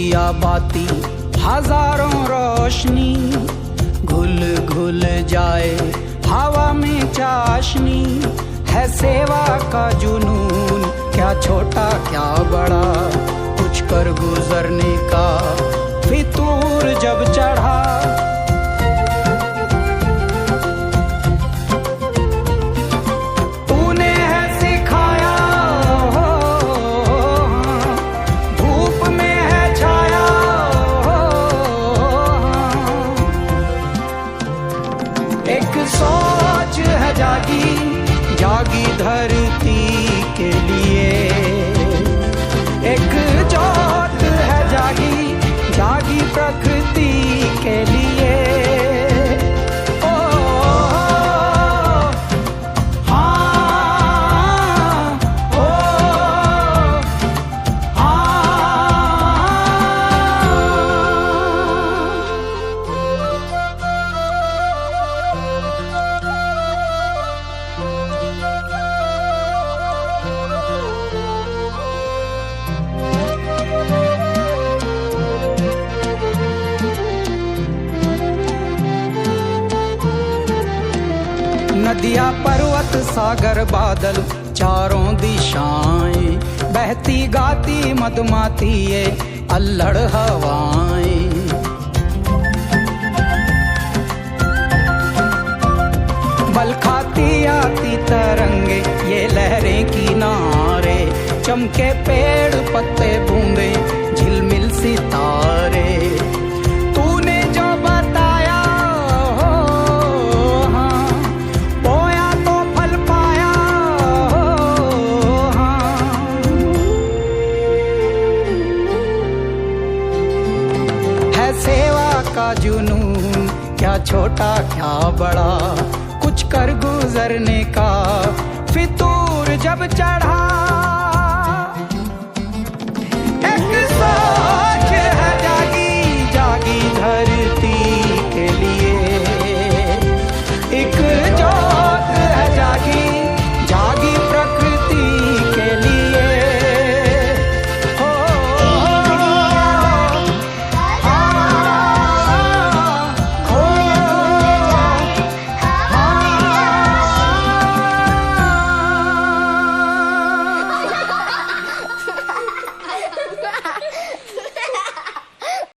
दिया बाती हजारों रोशनी, घुल घुल जाए हवा में चाशनी, है सेवा का जुनून, क्या छोटा क्या बड़ा, कुछ कर गुजरने का फितूर जब चढ़ा। तूने है सिखाया हो, धूप में है छाया हो, एक सोच है जागी जागी धरती के लिए, एक जोत है जागी जागी प्रकृति के लिए। ओ हाँ, ओ नदियाँ पर्वत सागर बादल चारों दिशाएं, बहती गाती मधुमाती ये अल्लड़ हवाएं। बल खाती आती तरंगे ये लहरें किनारे, चमके पेड़ पत्ते बूंदे झिलमिल सितारे। तूने जो बताया हो हाँ, बोया तो फल पाया हो हाँ। है सेवा का जुनून, क्या छोटा क्या बड़ा, कुछ कर गुजरने का फितूर जब चढ़ा।